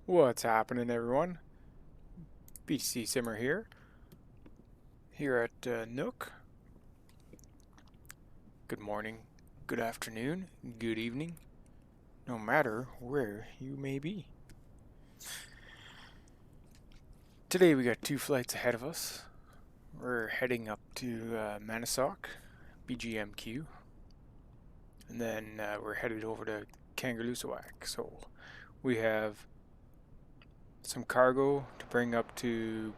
What's happening, everyone? BC Simmer here at Nuuk. Good morning, good afternoon, good evening, no matter where you may be. Today we got 2 flights ahead of us. We're heading up to Maniitsoq, BGMQ, and then we're headed over to Kangerlussuaq. So we have some cargo to bring up to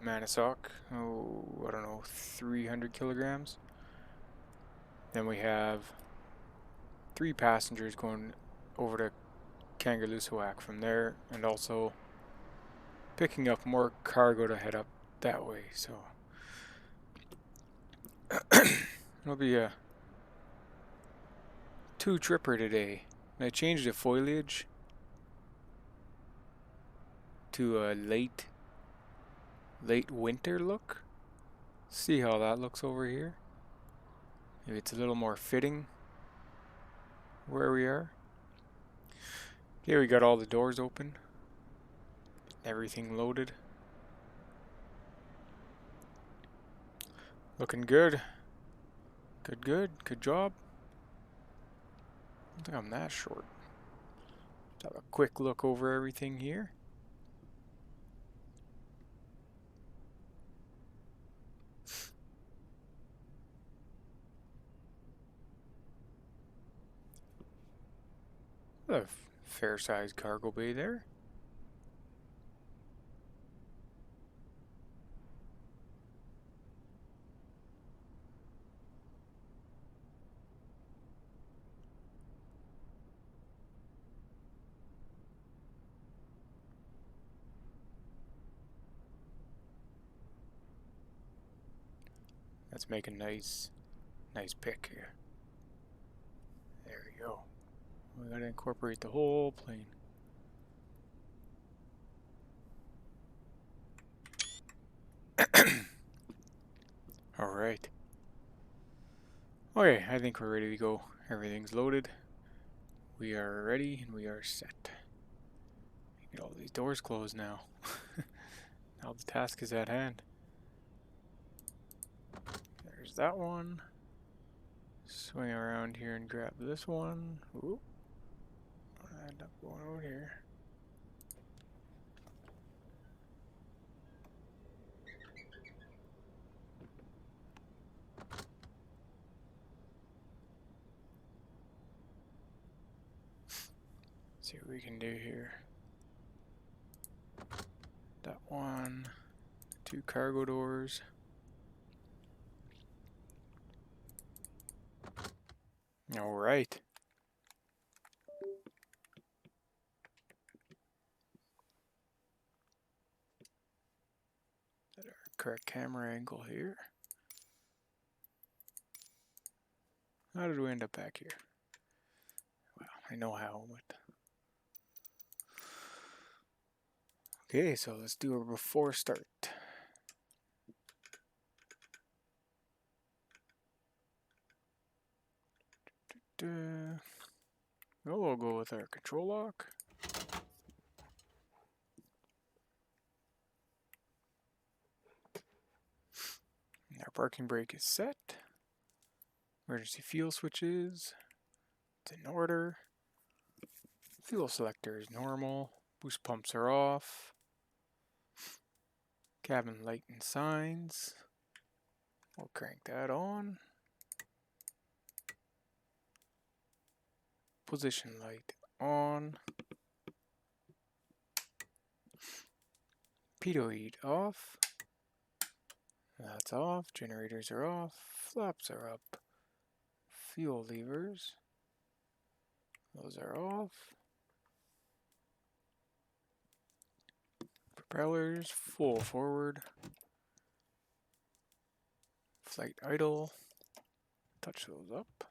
Maniitsoq. Oh, I don't know, 300 kilograms. Then we have 3 passengers going over to Kangerlussuaq from there, and also picking up more cargo to head up that way. So it'll be a 2-tripper today. And I changed the foliage to a late winter look. See how that looks over here. Maybe it's a little more fitting where we are. Here we got all the doors open, everything loaded. Looking good. Good job. I don't think I'm that short. Just have a quick look over everything here. A fair-sized cargo bay there. Let's make a nice pick here. There we go. We gotta incorporate the whole plane. Alright. Okay, I think we're ready to go. Everything's loaded. We are ready and we are set. Get all these doors closed now. Now the task is at hand. There's that one. Swing around here and grab this one. Ooh. I end up going over here. See what we can do here. That one. 2 cargo doors. Alright. Set our correct camera angle here. How did we end up back here? Well, I know how, but... Okay, so let's do a before start. We'll go with our control lock. Our parking brake is set. Emergency fuel switches. It's in order. Fuel selector is normal. Boost pumps are off. Cabin light and signs. We'll crank that on. Position light on. Pitot heat off. That's off. Generators are off. Flaps are up. Fuel levers. Those are off. Propellers full forward. Flight idle. Touch those up.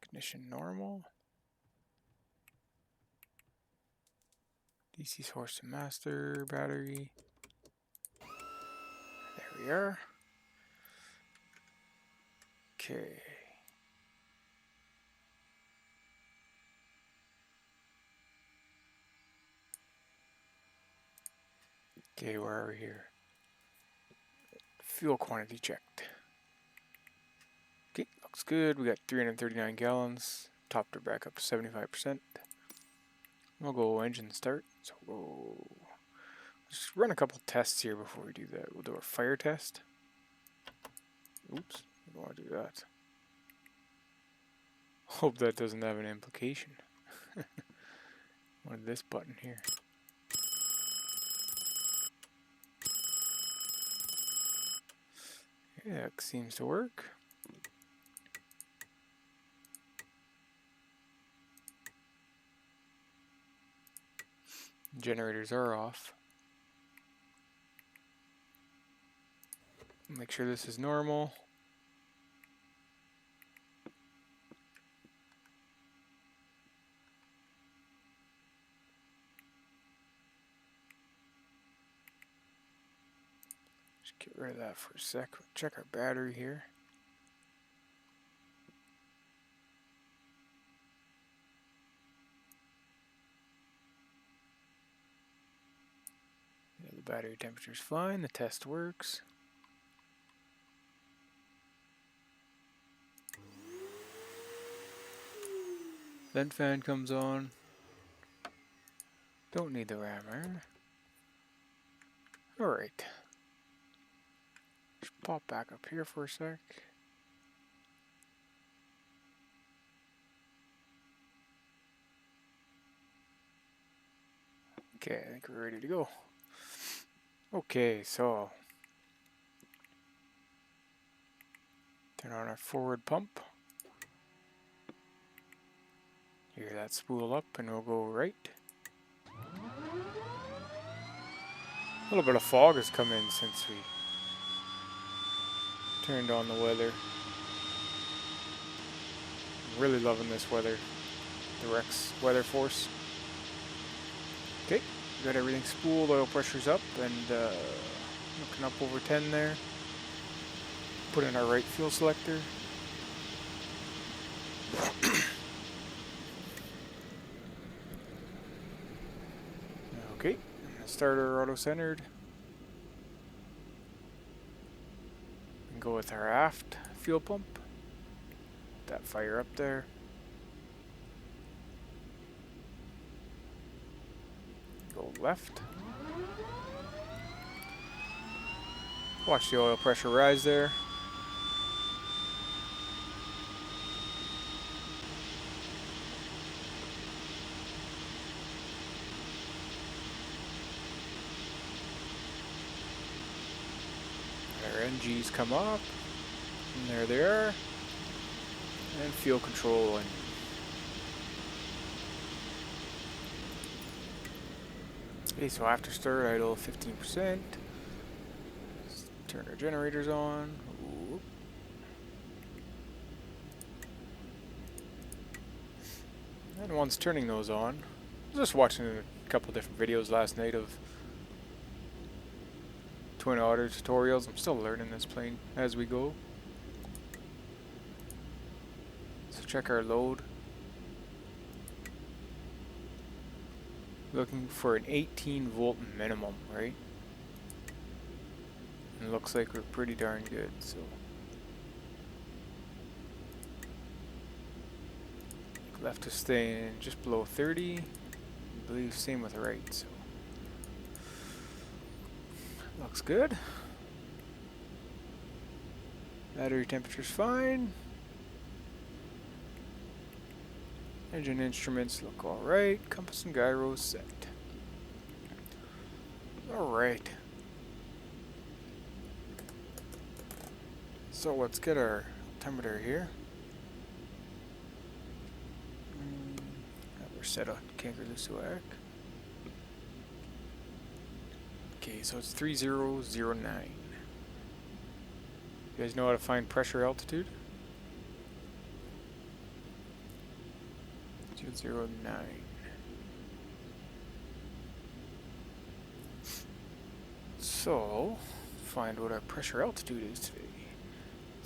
Ignition normal. DC source to master battery. There we are. Okay. Okay, where are we here? Fuel quantity checked. Okay, looks good. We got 339 gallons. Topped her back up to 75%. We'll go engine start. So we'll just run a couple tests here before we do that. We'll do a fire test. Oops, I don't want to do that. Hope that doesn't have an implication. What is this button here? Yeah, it seems to work. Generators are off. Make sure this is normal. Just get rid of that for a sec. Check our battery here. Yeah, the battery temperature is fine. The test works. Vent fan comes on. Don't need the rammer. Alright. Just pop back up here for a sec. Okay, I think we're ready to go. Okay, so turn on our forward pump. Hear that spool up and we'll go right. A little bit of fog has come in since we turned on the weather. I'm really loving this weather. The Rex weather force. Okay, got everything spooled, oil pressure's up and looking up over 10 there. Put in our right fuel selector. Okay, starter auto-centered. And go with our aft fuel pump. That fire up there. Go left. Watch the oil pressure rise there. Our NGs come up. And there they are. And fuel control and okay, so after start idle 15%. Turn our generators on. Ooh. And once turning those on, I was just watching a couple different videos last night of twin otter tutorials. I'm still learning this plane as we go. So check our load. Looking for an 18 volt minimum, right? And it looks like we're pretty darn good, so. Left is staying just below 30. I believe same with the right, so. Looks good. Battery temperature's fine. Engine instruments look alright. Compass and gyros set. Alright. So let's get our altimeter here. We're set on Kangaroo. Okay, so it's 3009. You guys know how to find pressure altitude? 209. So, find what our pressure altitude is today.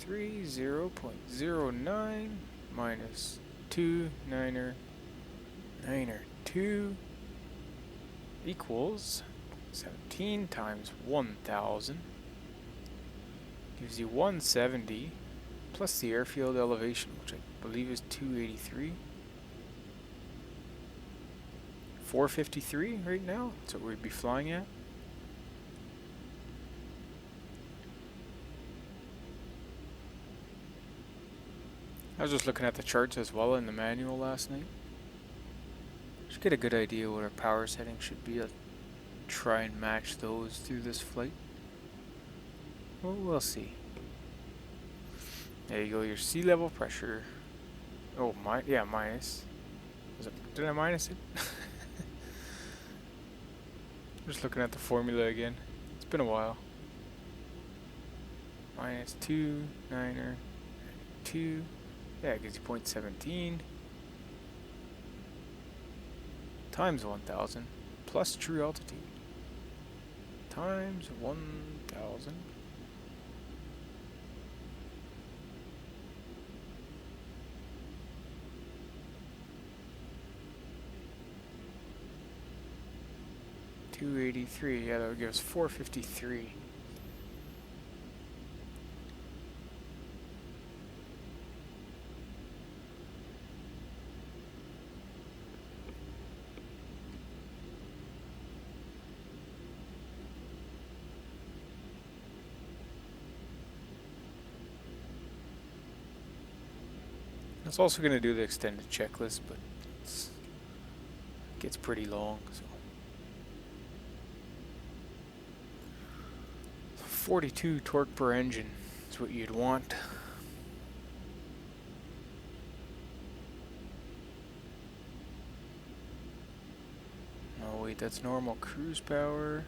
30.09 minus 2 equals 17 times 1,000 gives you 170 plus the airfield elevation, which I believe is 283. 453 right now, that's what we'd be flying at. I was just looking at the charts as well in the manual last night. Just get a good idea what our power setting should be. I'll try and match those through this flight. Well, we'll see. There you go, your sea level pressure. Oh, yeah, minus. Did I minus it? Just looking at the formula again. It's been a while. Minus 2, 9er, 2. Yeah, it gives you 0.17 times 1,000 plus true altitude times 1,000. $283. Yeah, that would give us 453. It's also going to do the extended checklist, but it gets pretty long. So 42 torque per engine is what you'd want. Oh wait, that's normal cruise power.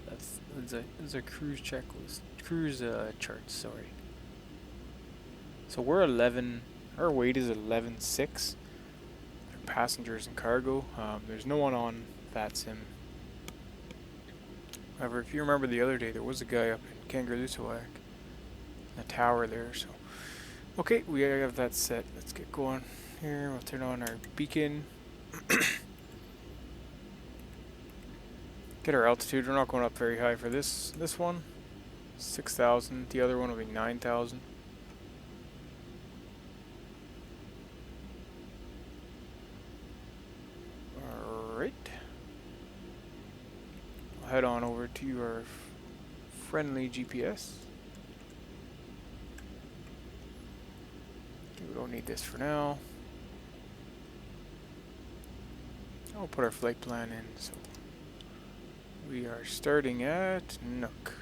That's a cruise checklist. Cruise chart, sorry. So we're 11, our weight is 11.6. Passengers and cargo. There's no one on Vatsim. However, if you remember the other day, there was a guy up in Kangerlussuaq, the tower there. So, okay, we have that set. Let's get going here. We'll turn on our beacon. Get our altitude. We're not going up very high for this one. 6,000. The other one will be 9,000. Head on over to our friendly GPS. We don't need this for now. I'll put our flight plan in. So we are starting at Nuuk.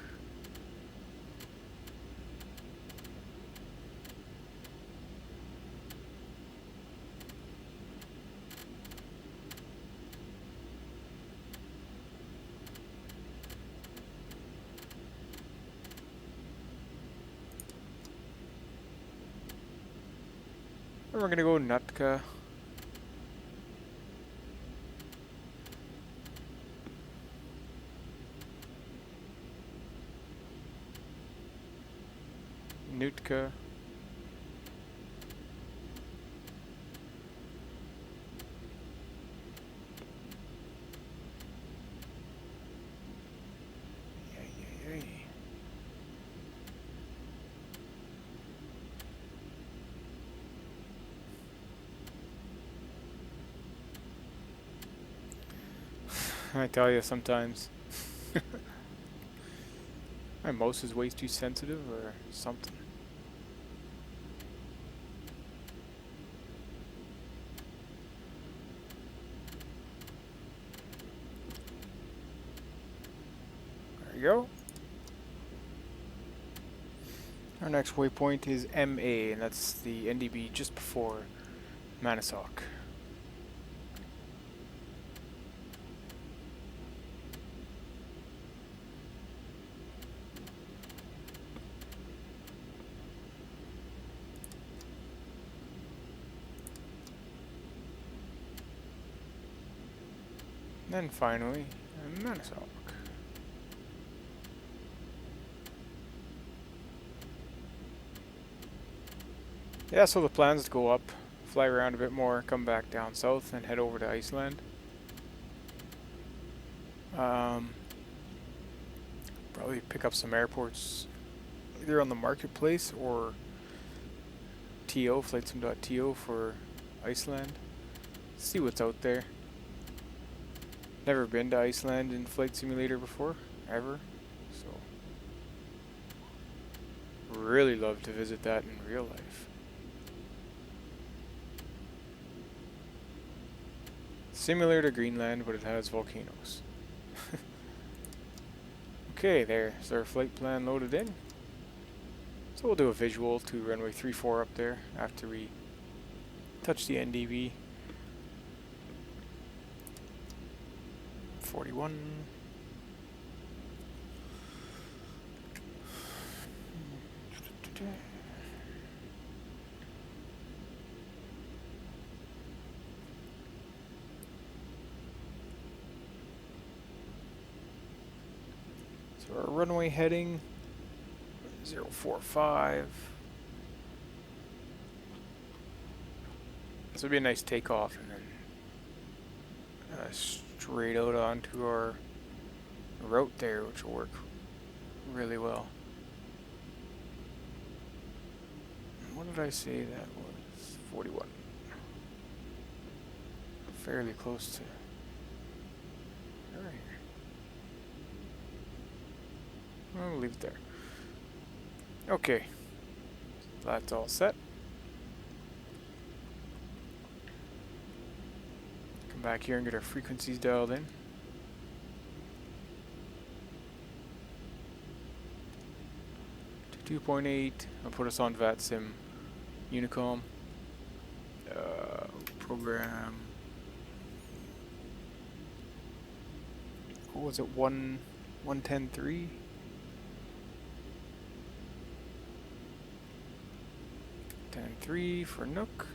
And we're gonna go Nuuk. Nuuk. I tell you sometimes my mouse is way too sensitive or something. There you go. Our next waypoint is MA, and that's the NDB just before Maniitsoq. Then finally, Maniitsoq. Yeah, so the plan's to go up, fly around a bit more, come back down south, and head over to Iceland. Probably pick up some airports either on the marketplace or TO, flightsim.to for Iceland. See what's out there. Never been to Iceland in Flight Simulator before, ever. So, really love to visit that in real life. Similar to Greenland, but it has volcanoes. Okay, there's our flight plan loaded in. So we'll do a visual to runway 34 up there after we touch the NDB. 41. So our runway heading 045. This would be a nice takeoff and then straight out onto our route there, which will work really well. What did I say that was? 41. Fairly close to right here. I'll leave it there. Okay, that's all set. Come back here and get our frequencies dialed in. To 2.8. I'll put us on Vatsim Unicom. Program. What was it? 110.3. 10.3 for Nuuk.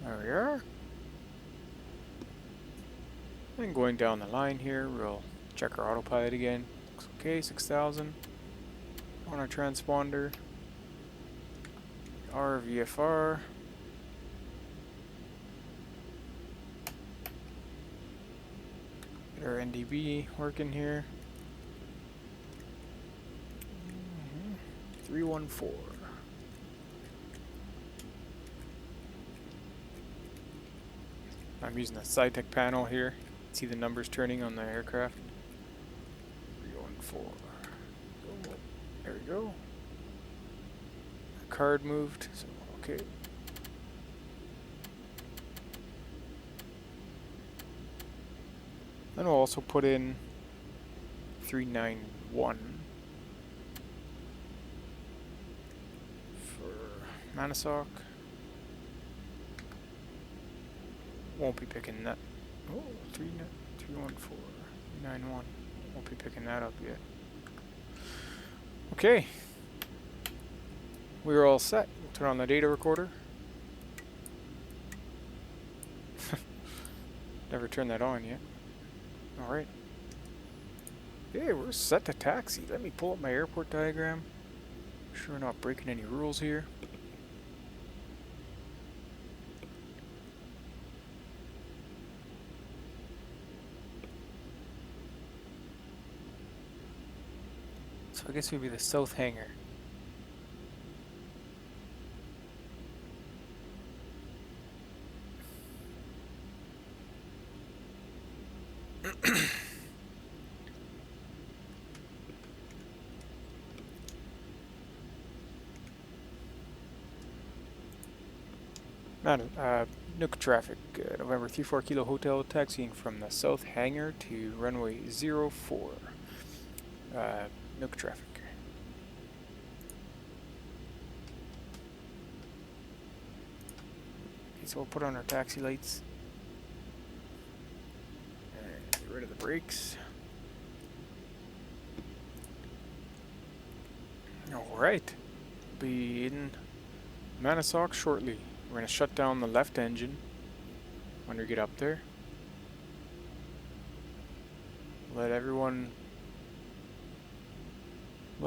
There we are. And going down the line here, we'll check our autopilot again. Looks okay, 6,000 on our transponder. Our VFR. Get our NDB working here. 314. I'm using the SciTech panel here. See the numbers turning on the aircraft. 314. There we go. The card moved, so okay. Then we'll also put in 391 for Maniitsoq. Won't be picking that. Oh, 314, 391. Won't be picking that up yet. Okay. We're all set. We'll turn on the data recorder. Never turned that on yet. Alright. Okay, we're set to taxi. Let me pull up my airport diagram. Sure, we're not breaking any rules here. So I guess it would be the south hangar. Nuuk traffic, November 34 Kilo Hotel, taxiing from the south hangar to runway 04. Nuuk traffic. Okay, so we'll put on our taxi lights. And get rid of the brakes. Alright. Be in Maniitsoq shortly. We're going to shut down the left engine when we get up there. Let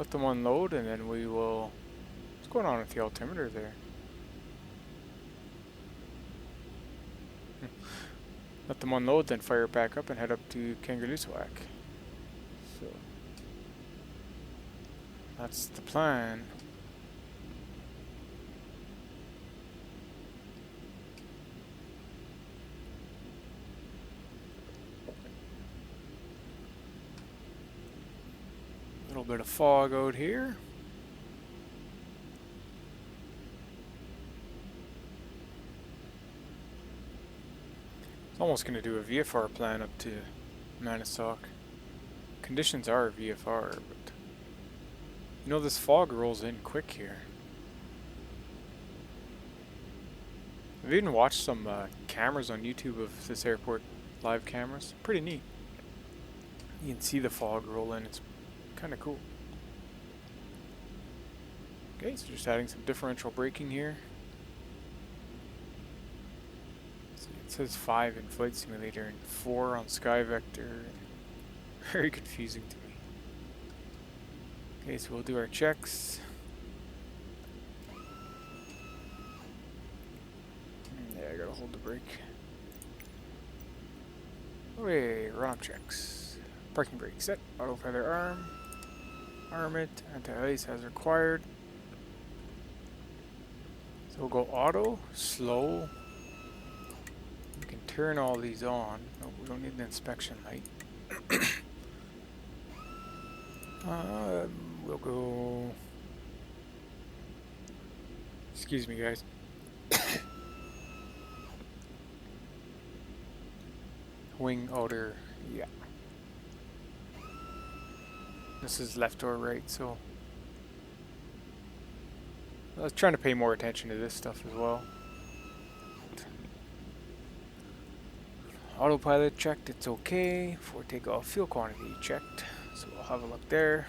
them unload, and then we will... What's going on with the altimeter there? Let them unload, then fire it back up and head up to Kangerlussuaq. That's the plan. A little bit of fog out here. It's almost going to do a VFR plan up to Maniitsoq. Conditions are VFR, but you know, this fog rolls in quick here. I've even watched some cameras on YouTube of this airport, live cameras. Pretty neat. You can see the fog roll in. It's kind of cool. Okay, so just adding some differential braking here. So it says 5 in Flight Simulator and 4 on Sky Vector. Very confusing to me. Okay, so we'll do our checks. Yeah, I gotta hold the brake. Okay, run-up checks. Parking brake set. Auto feather arm. Arm it. Anti-ice as required. So we'll go auto, slow. We can turn all these on. No, we don't need an inspection light. We'll go... Excuse me, guys. Wing outer, yeah. This is left or right, so... I was trying to pay more attention to this stuff as well. Autopilot checked, it's okay. For takeoff, fuel quantity checked. So we'll have a look there.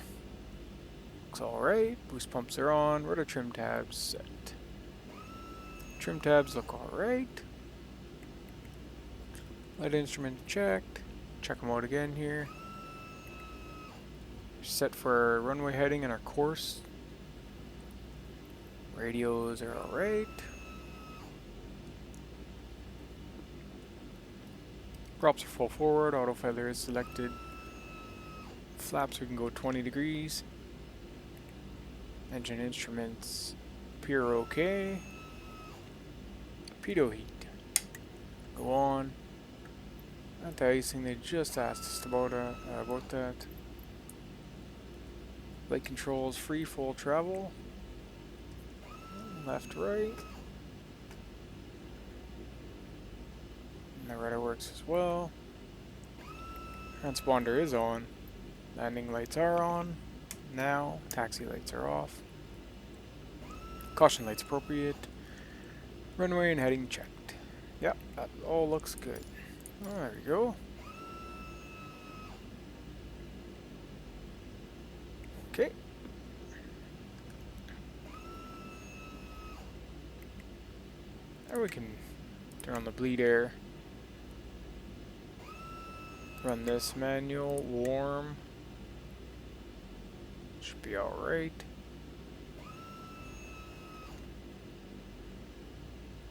Looks alright. Boost pumps are on. Rotor trim tabs set. Trim tabs look alright. Light instrument checked. Check them out again here. Set for our runway heading and our course. Radios are alright. Props are full forward. Auto feather is selected. Flaps, we can go 20 degrees. Engine instruments appear okay. Pitot heat. Go on. Anti-icing, they just asked us about that. Light controls, free full travel. Left, right. And the rudder works as well. Transponder is on. Landing lights are on. Now, taxi lights are off. Caution lights appropriate. Runway and heading checked. Yep, that all looks good. Oh, there we go. Okay. Now we can turn on the bleed air. Run this manual, warm. Should be alright.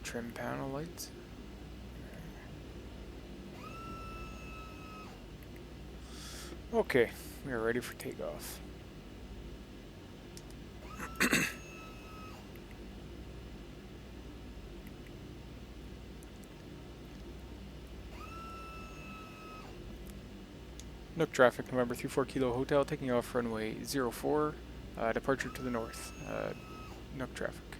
Trim panel lights. Okay, we are ready for takeoff. Nuuk traffic, November 34 Kilo Hotel, taking off runway 04, departure to the north. Nuuk traffic.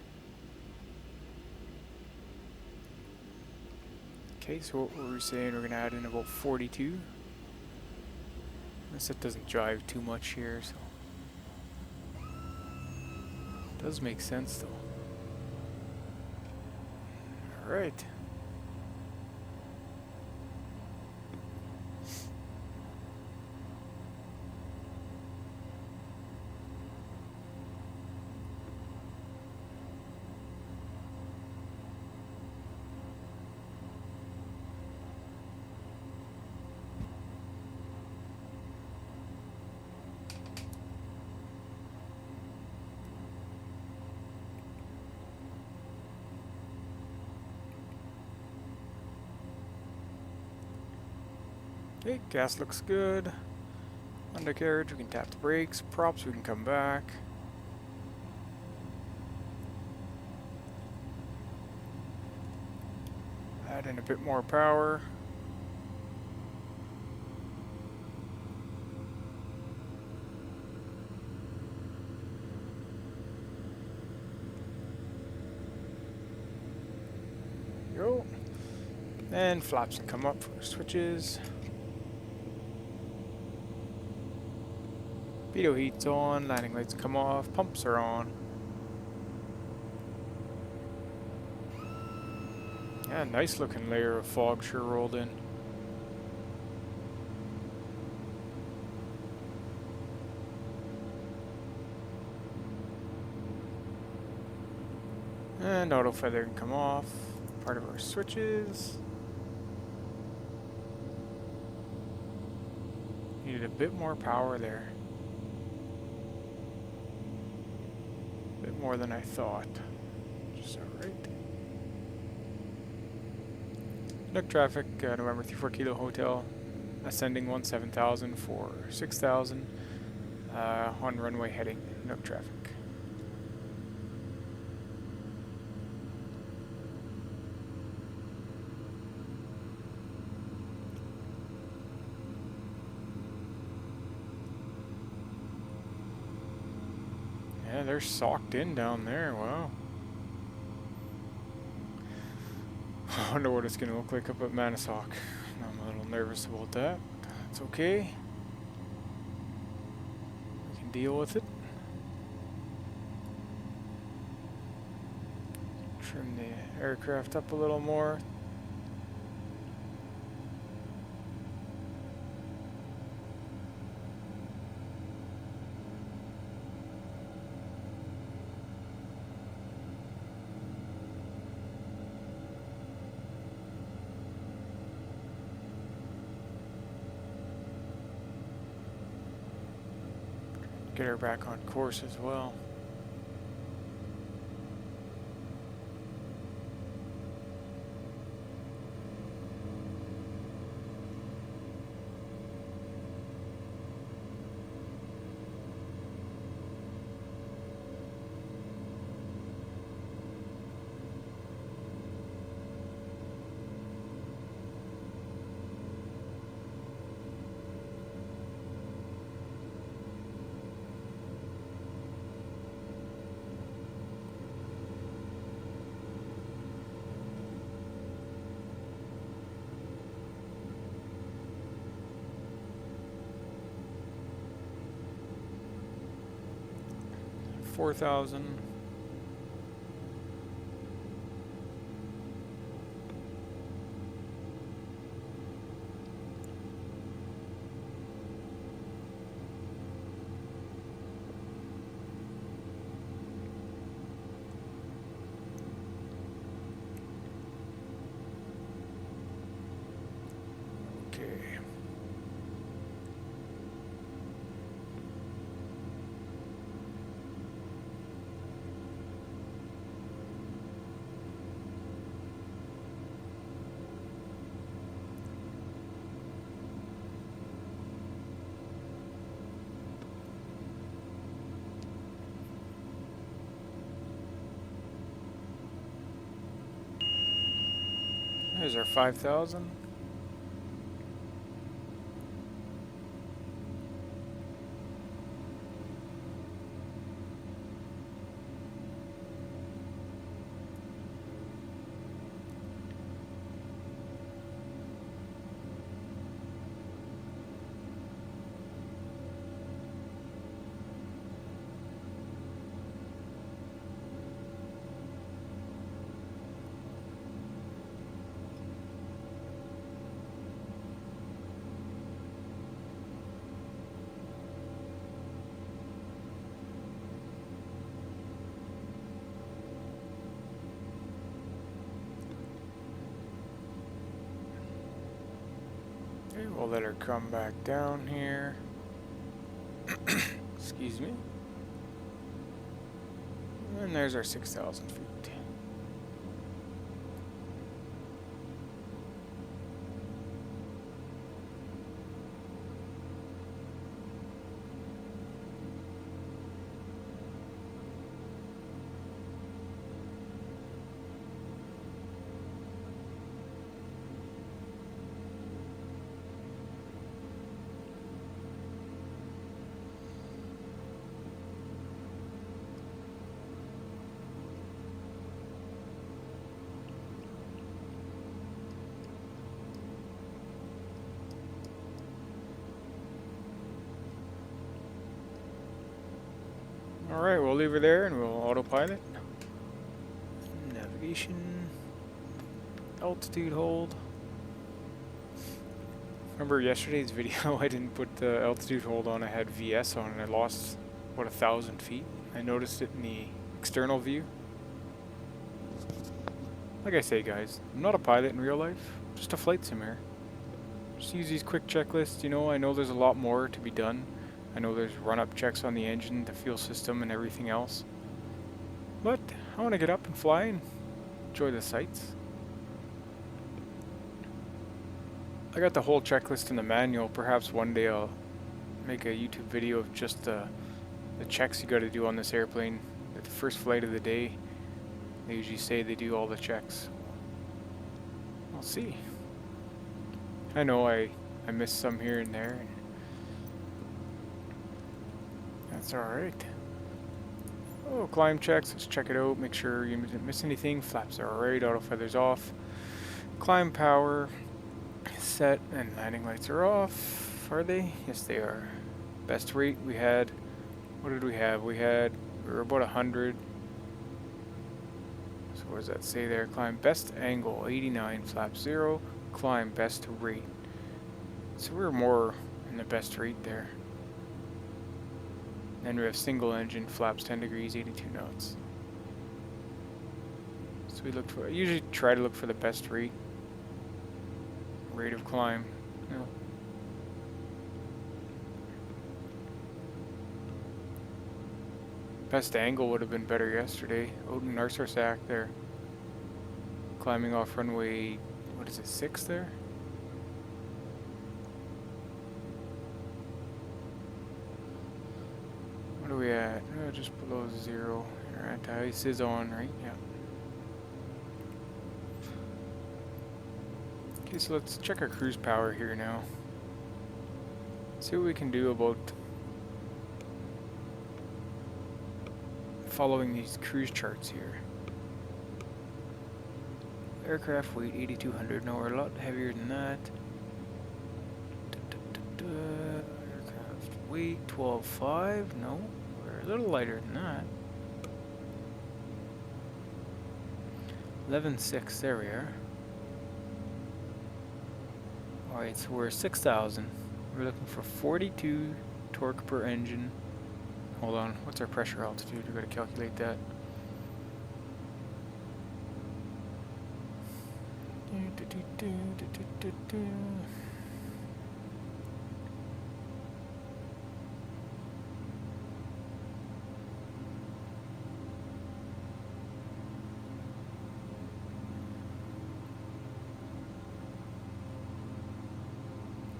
Okay, so what were we saying? We're going to add in about 42. Guess it doesn't drive too much here, so... Does make sense though. Alright. Okay, gas looks good. Undercarriage, we can tap the brakes. Props, we can come back. and a bit more power. Go. And flaps can come up for switches. Pitot heat's on, landing lights come off, pumps are on. Yeah, nice looking layer of fog sure rolled in. And auto feather can come off, part of our switches. Needed a bit more power there. A bit more than I thought. Just alright. Nuuk traffic, November 34 Kilo Hotel, ascending 17,000 for 6,000 on runway heading, Nuuk traffic. Yeah, they're socked in down there, wow. I wonder what it's going to look like up at Maniitsoq. I'm a little nervous about that. It's okay. We can deal with it. Trim the aircraft up a little more. Get her back on course as well. $4,000. Okay. There's our 5,000. Okay, we'll let her come back down here. Excuse me. And there's our 6,000 feet. Alright, we'll leave her there and we'll autopilot. Navigation. Altitude hold. Remember yesterday's video, I didn't put the altitude hold on, I had VS on and I lost, what, 1,000 feet? I noticed it in the external view. Like I say guys, I'm not a pilot in real life, just a flight simmer. Just use these quick checklists, you know, I know there's a lot more to be done. I know there's run-up checks on the engine, the fuel system, and everything else. But I want to get up and fly and enjoy the sights. I got the whole checklist in the manual. Perhaps one day I'll make a YouTube video of just the checks you got to do on this airplane. At the first flight of the day, they usually say they do all the checks. We'll see. I know I missed some here and there. That's alright. Oh, climb checks. Let's check it out. Make sure you didn't miss anything. Flaps are alright. Auto feathers off. Climb power set and landing lights are off. Are they? Yes, they are. Best rate we had. What did we have? We were about 100. So what does that say there? Climb best angle 89. Flap 0. Climb best rate. So we're more in the best rate there. Then we have single engine, flaps 10 degrees, 82 knots. So we look for, I usually try to look for the best rate of climb. You know. Best angle would have been better yesterday. Out in Narsarsak there. Climbing off runway, what is it, 6 there? What are we at? Oh, just below 0. Our anti-ice is on, right? Yeah. Okay, so let's check our cruise power here now. See what we can do about following these cruise charts here. Aircraft weight 8,200. No, we're a lot heavier than that. Aircraft weight 12.5. No. A little lighter than that. 11.6, there we are. Alright, so we're 6,000. We're looking for 42 torque per engine. Hold on, what's our pressure altitude? We've got to calculate that.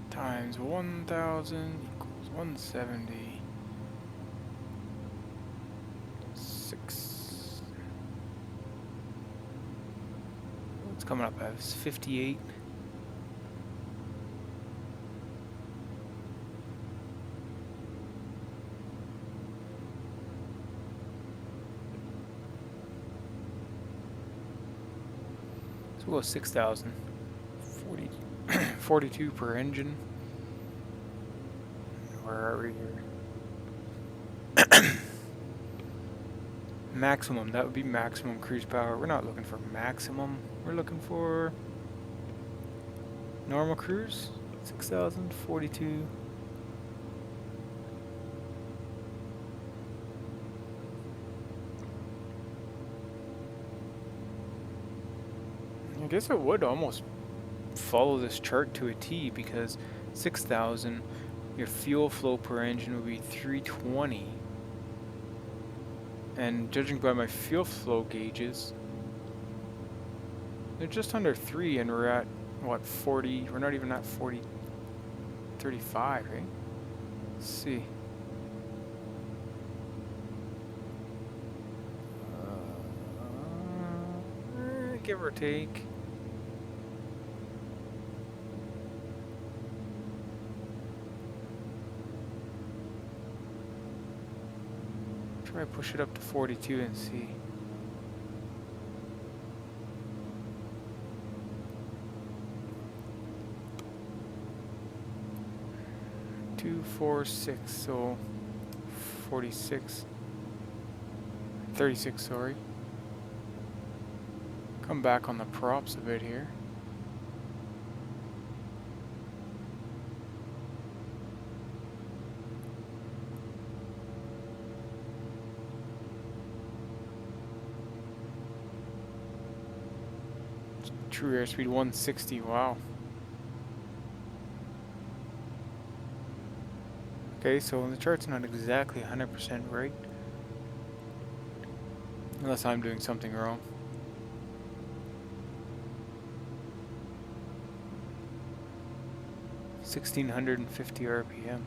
Times 1,000 equals 170. 6. What's coming up as 58. So we'll go 6,000. 42 per engine. Where are we here? Maximum, that would be maximum cruise power. We're not looking for maximum. We're looking for normal cruise. 6,000, 42. I guess it would almost follow this chart to a T, because 6,000, your fuel flow per engine would be 320. And judging by my fuel flow gauges, they're just under 3, and we're at, what, 40? We're not even at 40, 35, right? Let's see. Give or take. Try to push it up to 42 and see. Two, 4, 6, so 46. 36, sorry. Come back on the props a bit here. True airspeed 160, wow. Okay, so the chart's not exactly 100% right. Unless I'm doing something wrong. (1650 RPM).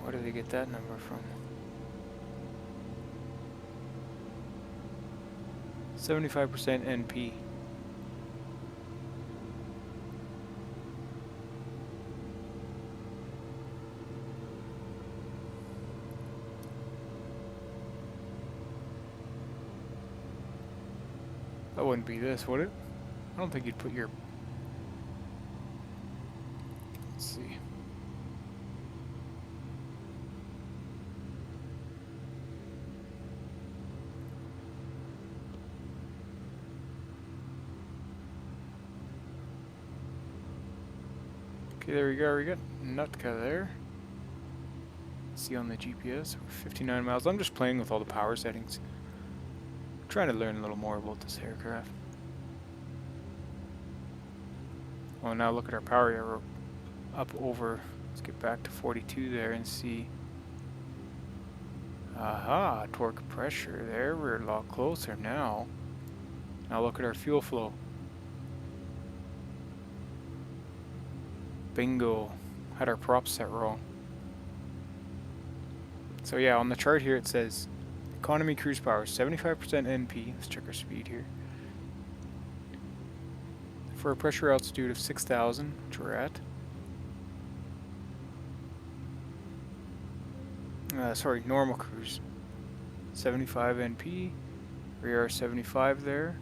Where did they get that number from? 75% NP. That wouldn't be this, would it? I don't think you'd put your... Let's see. Okay, there we go. We got Nutka there. See on the GPS, we're 59 miles. I'm just playing with all the power settings. Trying to learn a little more about this aircraft. Well, now look at our power here. We're up over, let's get back to 42 there and see. Aha, torque pressure there. We're a lot closer now. Now look at our fuel flow. Bingo. Had our props set wrong. So yeah, on the chart here it says economy cruise power 75% NP. Let's check our speed here. For a pressure altitude of 6,000, which we're at. Sorry, normal cruise. 75 NP. We are 75 there.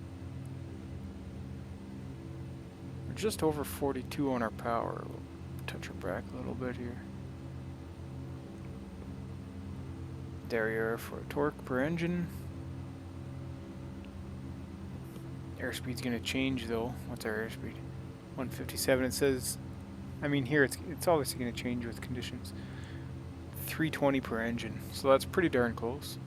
We're just over 42 on our power. We'll touch our back a little bit here. There we are for torque per engine. Airspeed's gonna change though. What's our airspeed? 157. It says, I mean here it's obviously gonna change with conditions. 320 per engine, so that's pretty darn close.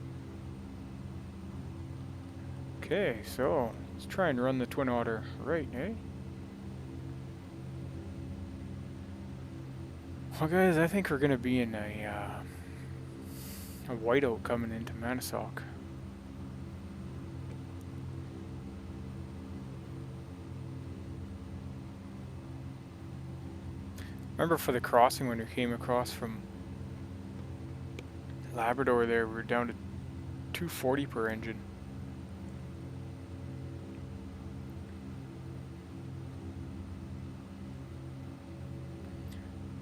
Okay, so let's try and run the twin otter right, eh? Well guys, I think we're gonna be in a whiteout coming into Maniitsoq. Remember for the crossing when we came across from Labrador there, we were down to 240 per engine.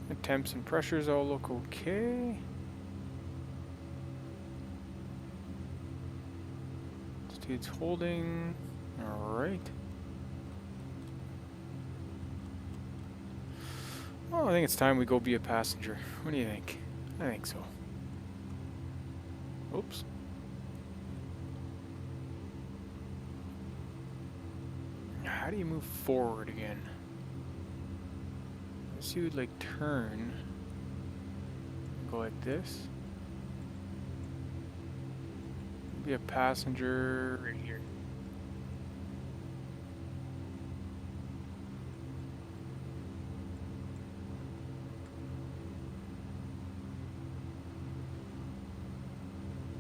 The temps and pressures all look okay. Altitude's holding. Alright. Well, I think it's time we go be a passenger. What do you think? I think so. Oops. How do you move forward again? Let's see, you would like turn. Go like this. Be a passenger right here.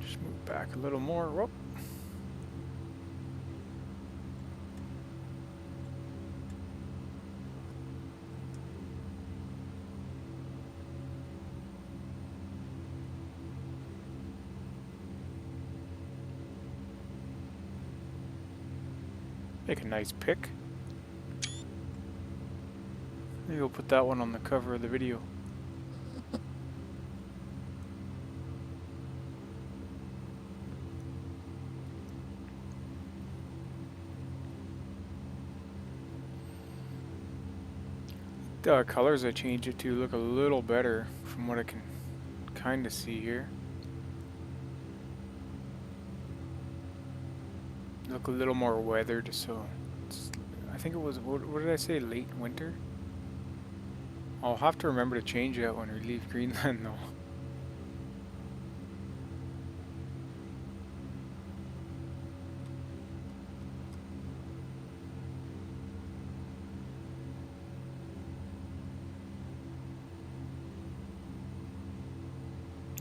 Just move back a little more. Whoop. Make a nice pick. Maybe we'll put that one on the cover of the video. the colors I changed it to look a little better from what I can kind of see here. Look a little more weathered, so I think it was, what did I say, late winter? I'll have to remember to change that when we leave Greenland though.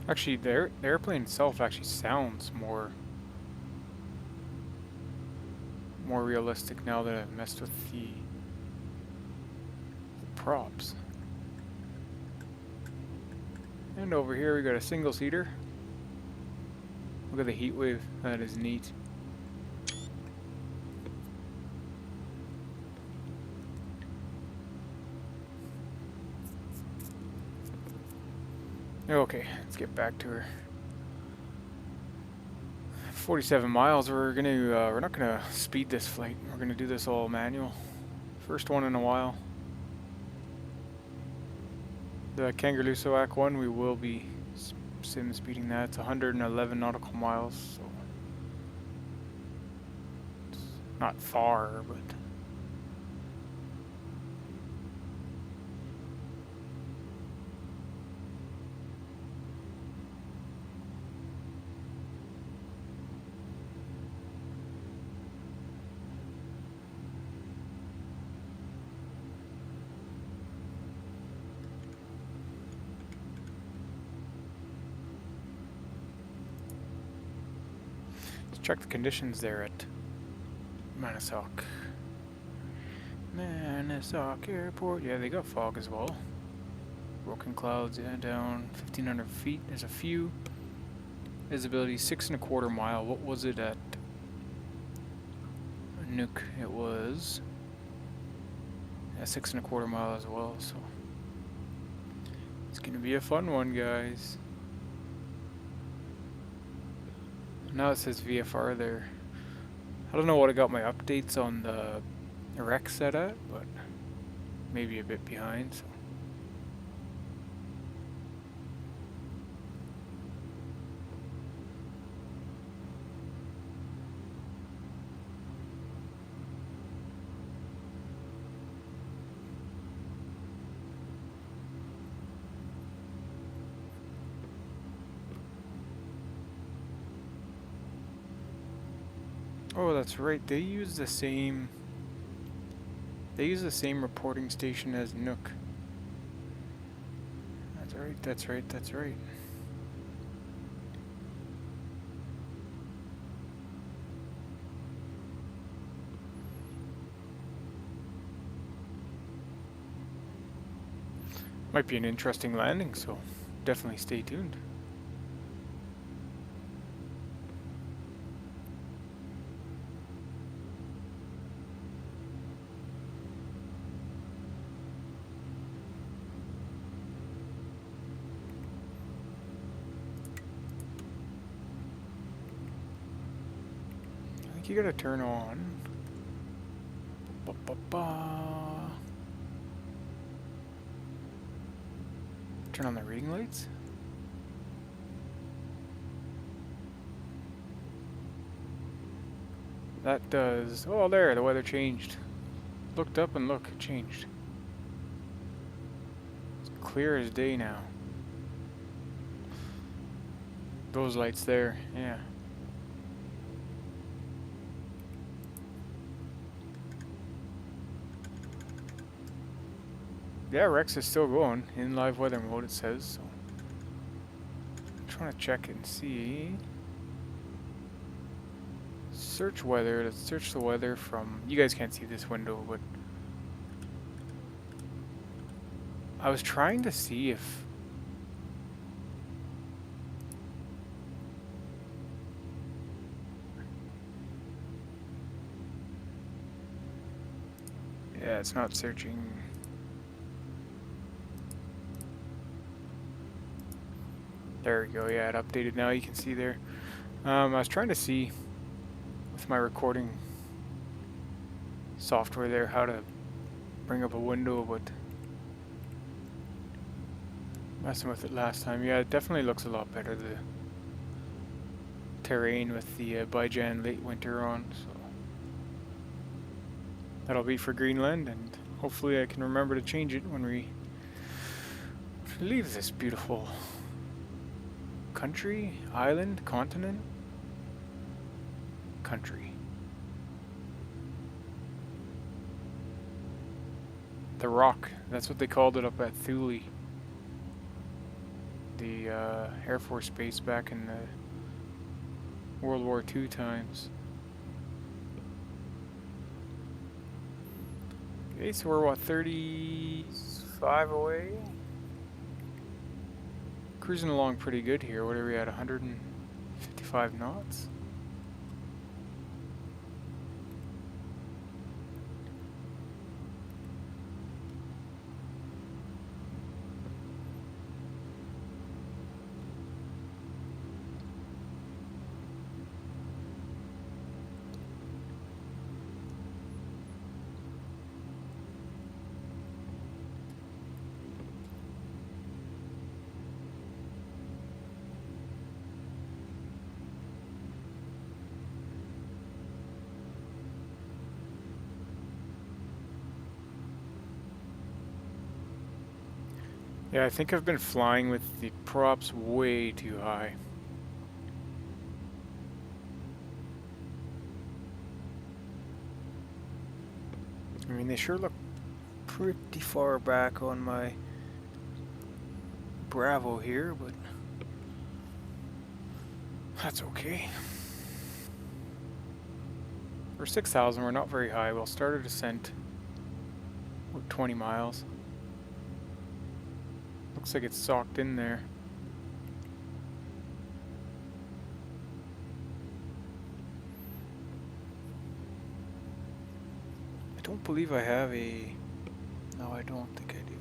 Actually, the airplane itself actually sounds more realistic now that I've messed with the props. And over here we got a single seater. Look at the heat wave. That is neat. Okay, let's get back to her. 47 miles. We're not gonna speed this flight. We're gonna do this all manual. First one in a while. The Kangerlussuaq one, we will be sim speeding that. It's 111 nautical miles, so it's not far, but check the conditions there at Maniitsoq. Maniitsoq Airport. Yeah, they got fog as well. Broken clouds, yeah, down 1,500 feet. There's a few. Visibility 6.25 mile. What was it at Nuuk? It was 6.25 mile as well. So it's gonna be a fun one, guys. Now it says VFR there. I don't know what I got my updates on the rec set at, but maybe a bit behind. So. Oh, that's right. They use the same reporting station as Nuuk. That's right. Might be an interesting landing, so definitely stay tuned. You gotta turn on. Turn on the reading lights. That does. Oh, there, the weather changed. Looked up and look, it changed. It's clear as day now. Those lights there, yeah. Yeah, Rex is still going in live weather mode, it says. So I'm trying to check and see. Search weather. Let's search the weather from. You guys can't see this window, but I was trying to see if. Yeah, it's not searching. There we go, yeah, it updated now, you can see there. I was trying to see with my recording software there how to bring up a window, but messing with it last time. Yeah, it definitely looks a lot better, the terrain with the Bijan late winter on. So that'll be for Greenland, and hopefully I can remember to change it when we leave this beautiful country, island, continent, country. The Rock, that's what they called it up at Thule. The Air Force Base back in the World War II times. Okay, so we're what, 35 away? Cruising along pretty good here. What are we at, 155 knots? Yeah, I think I've been flying with the props way too high. I mean, they sure look pretty far back on my Bravo here, but that's okay. For 6,000, we're not very high. We'll start a descent with 20 miles. Looks like it's socked in there. I don't believe I have a... No, I don't think I do.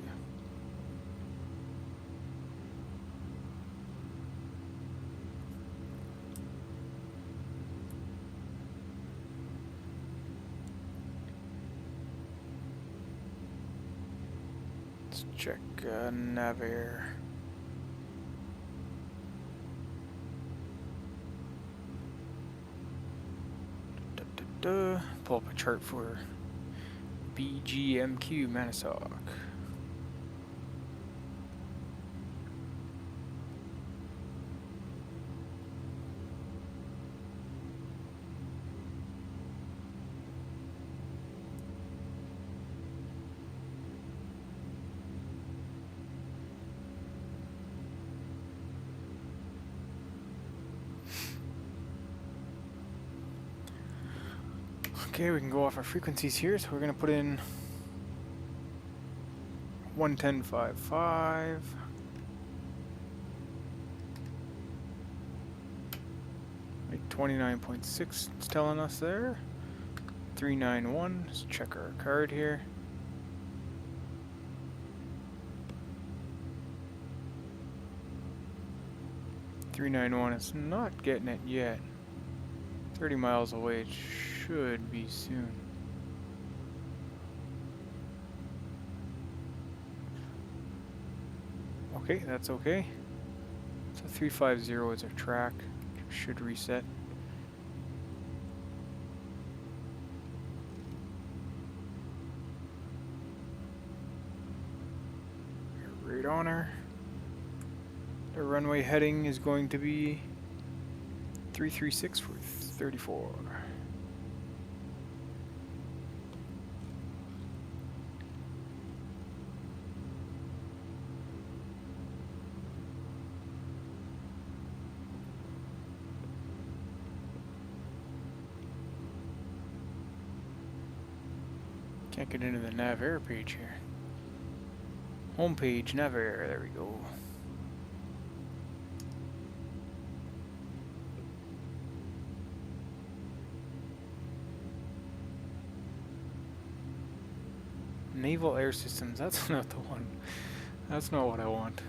Let's check Navier. Pull up a chart for BGMQ Maniitsoq. Okay, we can go off our frequencies here, so we're going to put in 110.55. Like 29.6 it's telling us there. 391, let's check our card here. .391, it's not getting it yet. 30 miles away, it should be soon. Okay, that's okay. So 350 is our track. Should reset. Right on her. The runway heading is going to be 336 for 34. Can't get into the Navier page here. Home page, Navier, there we go. Naval Air Systems, that's not the one. That's not what I want.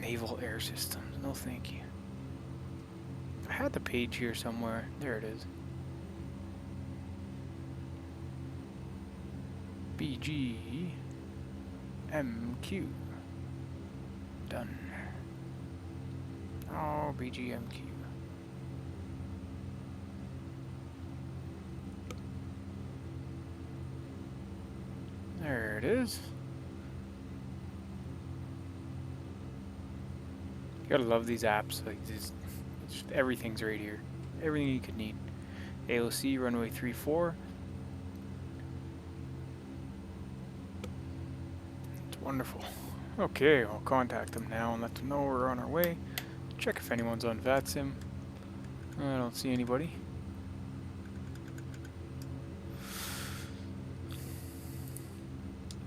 Naval Air Systems, no thank you. I had the page here somewhere. There it is. BGMQ done. Oh, BGMQ. There it is. You gotta love these apps. Like this, everything's right here. Everything you could need. AOC runway 34. It's wonderful. Okay, I'll contact them now and let them know we're on our way. Check if anyone's on Vatsim. I don't see anybody.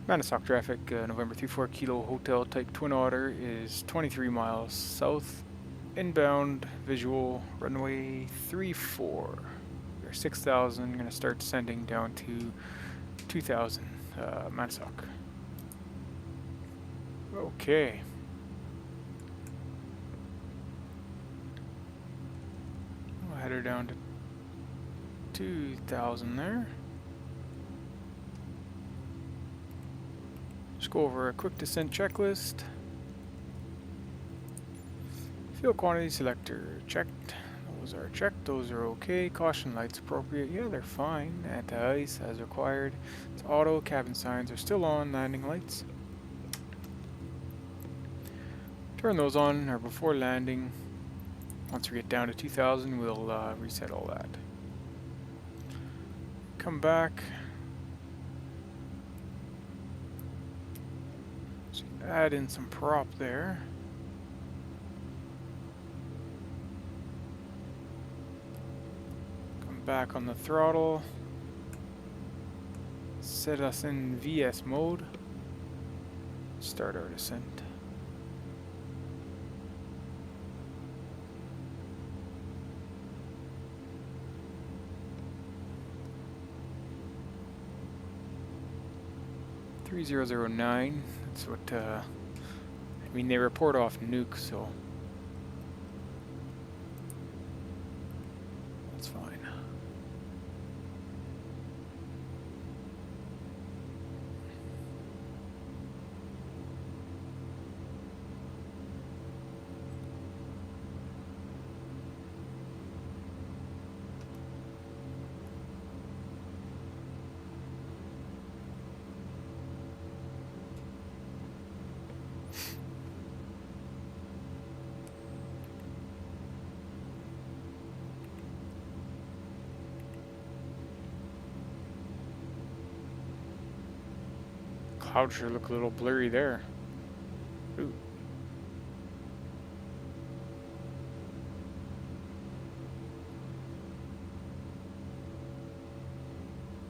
Maniitsoq traffic, November 34 Kilo Hotel Type Twin Otter is 23 miles south. Inbound visual runway 34. We're 6,000. Going to start descending down to 2,000 Maniitsoq. Okay. We'll head her down to 2,000 there. Just go over a quick descent checklist. Fuel quantity selector checked. Those are checked. Those are okay. Caution lights appropriate. Yeah, they're fine. Anti-ice as required. It's auto. Cabin signs are still on. Landing lights. Turn those on or before landing. Once we get down to 2,000, we'll reset all that. Come back. So add in some prop there. Come back on the throttle. Set us in VS mode. Start our descent. .3009. That's what. I mean, they report off Nuuk, so that's fine. Clouds sure look a little blurry there. Ooh.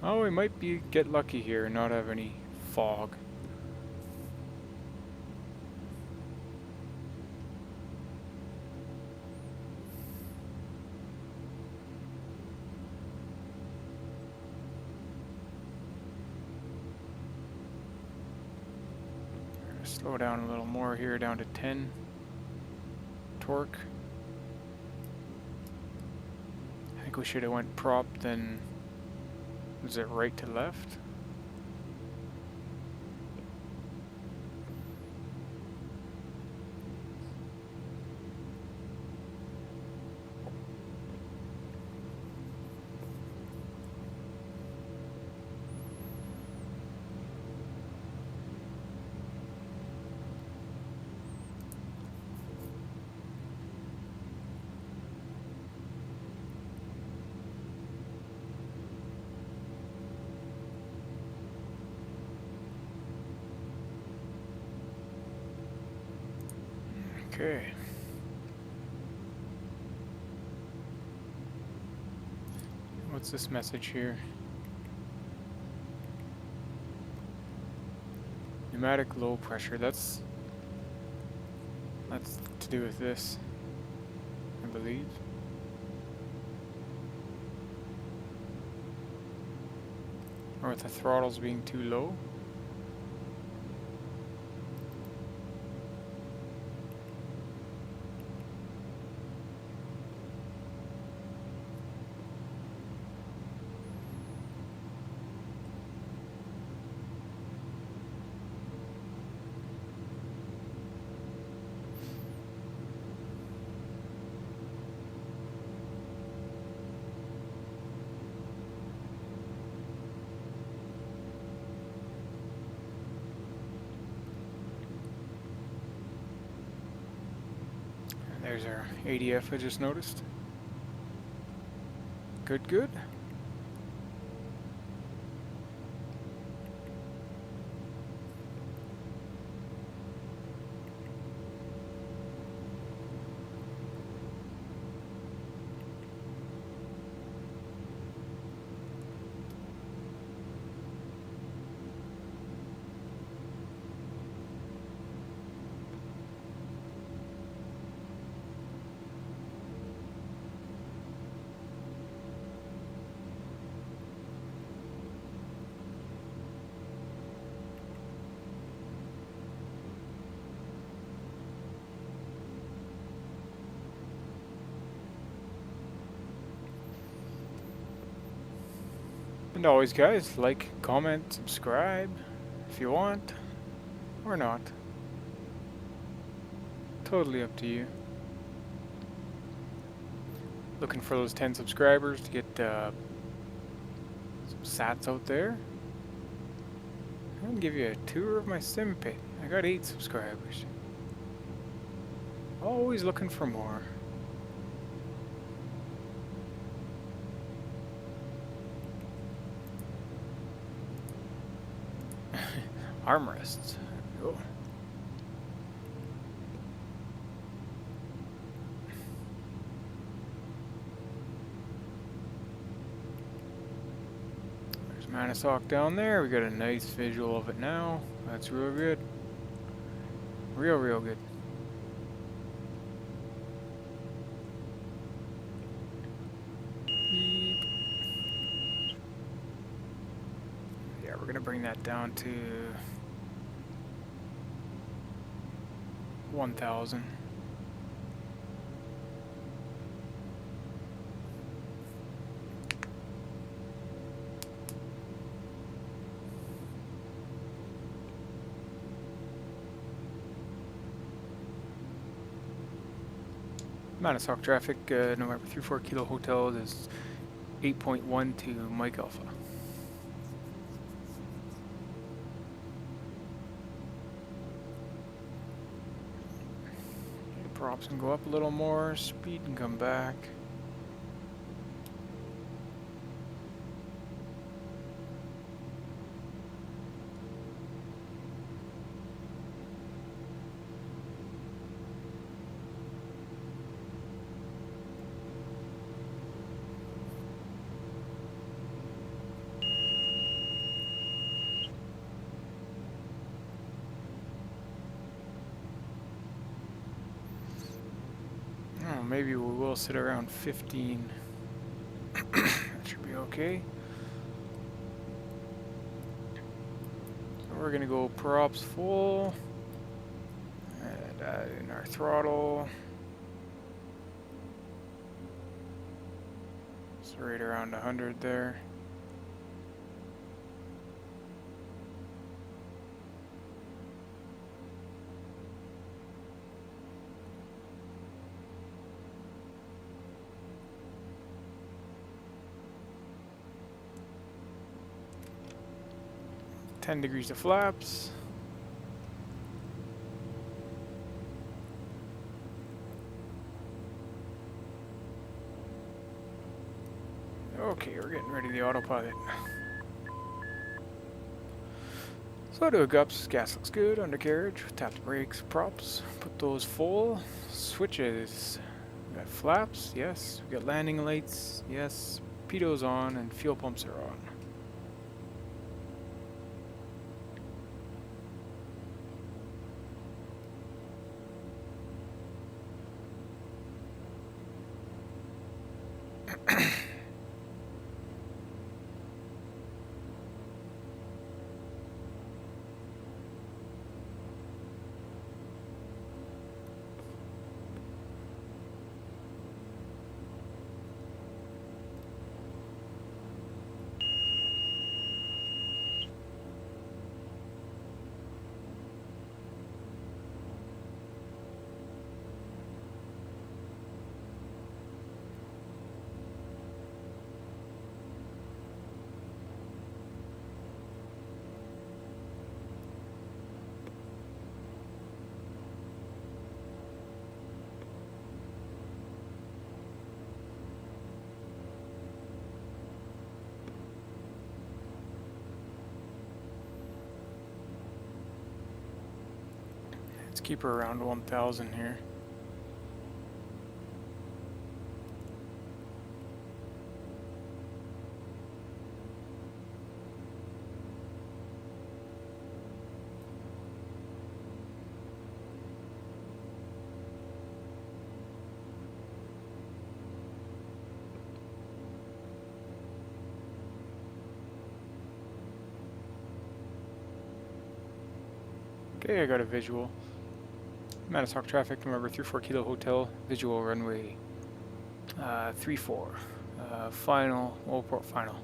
Oh, we might get lucky here and not have any fog. Slow down a little more here, down to 10. Torque. I think we should have went prop, then was it right to left? Okay. What's this message here? Pneumatic low pressure. That's to do with this, I believe. Or with the throttles being too low. There's our ADF I just noticed. Good, good. And always, guys, like, comment, subscribe if you want, or not. Totally up to you. Looking for those 10 subscribers to get some sats out there. I'm gonna give you a tour of my sim pit. I got 8 subscribers. Always looking for more. Armrests. There we go. There's Maniitsoq down there. We got a nice visual of it now. That's real good. Real good. Beep. Yeah, we're gonna bring that down to 1,000. Maniitsoq traffic, November 34 Kilo Hotel is 8.1 to Mike Alpha. The props can go up a little more, speed can come back. Oh, maybe we will sit around 15. That should be okay. So we're gonna go props full and add in our throttle. It's right around 100 there. $10 degrees of flaps. Okay, we're getting ready to the autopilot. So to gups, gas looks good, undercarriage, tap the brakes, props, put those full, switches. We got flaps, yes. We got landing lights, yes. Pitos on and fuel pumps are on. Keep her around 1,000 here. Okay, I got a visual. Maniitsoq traffic, November 34 Kilo Hotel, visual runway 34. Final, port final.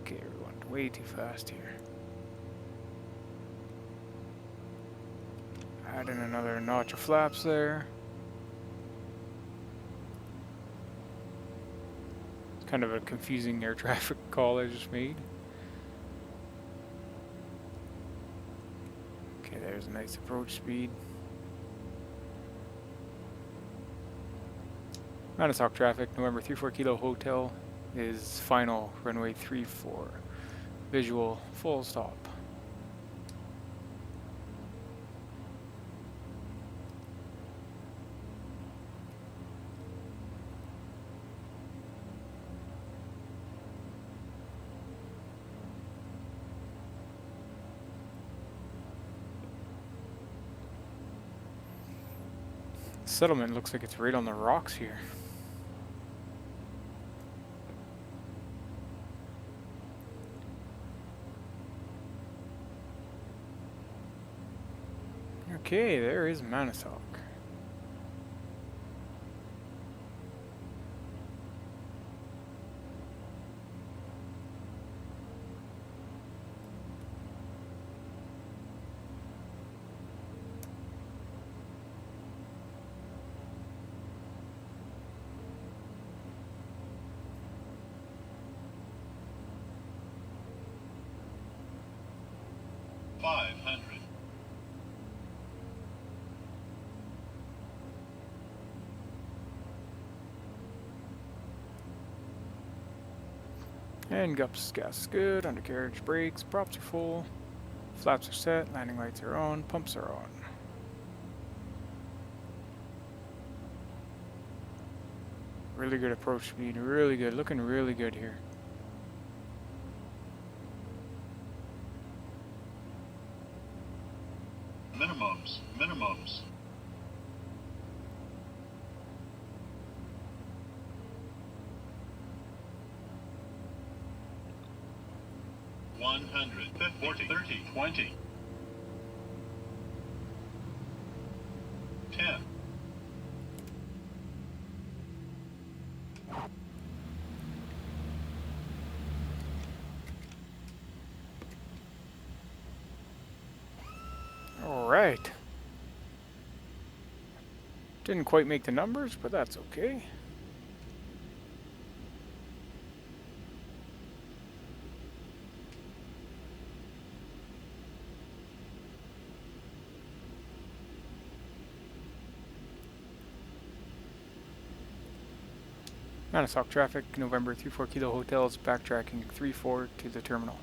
Okay, we're going way too fast here. Add in another notch of flaps there. It's kind of a confusing air traffic call I just made. Okay, there's a nice approach speed. Maniitsoq traffic, November 34 Kilo Hotel is final, runway 34. Visual, full stop. Settlement looks like it's right on the rocks here. Okay, there is Maniitsoq. And gups, gas is good, undercarriage brakes, props are full, flaps are set, landing lights are on, pumps are on. Really good approach speed, really good, looking really good here. Minimums. 100, 40, 30, 20, 10. All right. Didn't quite make the numbers, but that's okay. Maniitsoq traffic, November 34 Kilo Hotels, backtracking 34 to the terminal.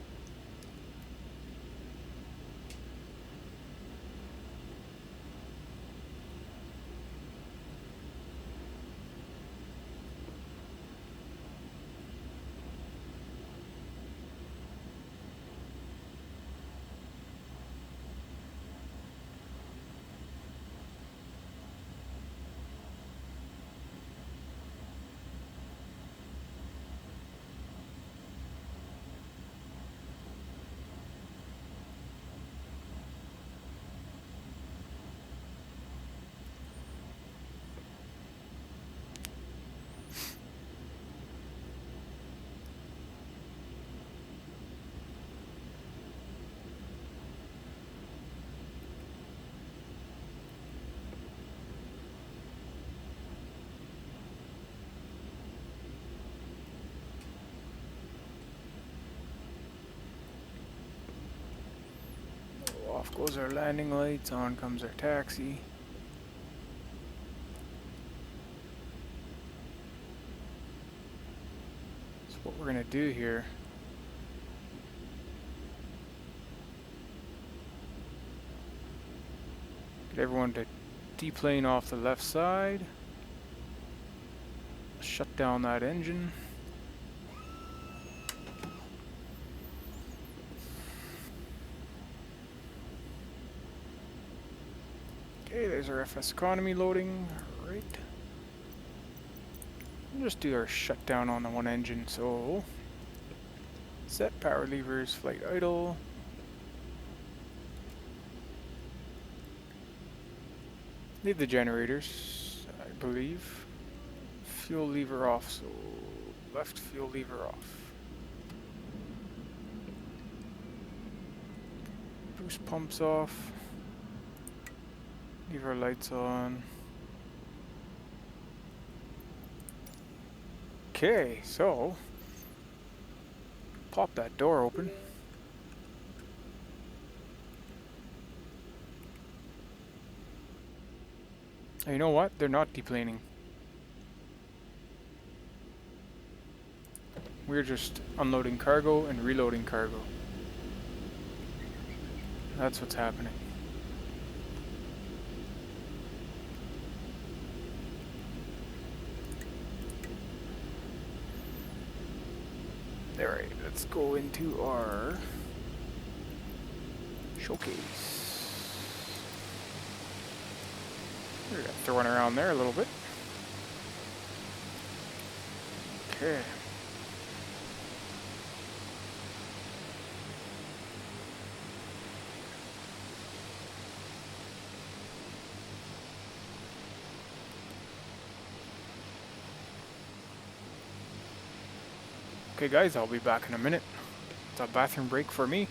Off goes our landing lights, on comes our taxi. So what we're going to do here Get everyone to deplane off the left side. Shut down that engine. Okay, there's our Fseconomy loading. Right. We'll just do our shutdown on the one engine. So, set power levers, flight idle. Leave the generators, I believe. Fuel lever off, so left fuel lever off. Boost pumps off. Leave our lights on. Okay, so pop that door open. You know what? They're not deplaning. We're just unloading cargo and reloading cargo. That's what's happening. Alright, let's go into our showcase. We're throwing around there a little bit. Okay. Okay guys, I'll be back in a minute. It's a bathroom break for me.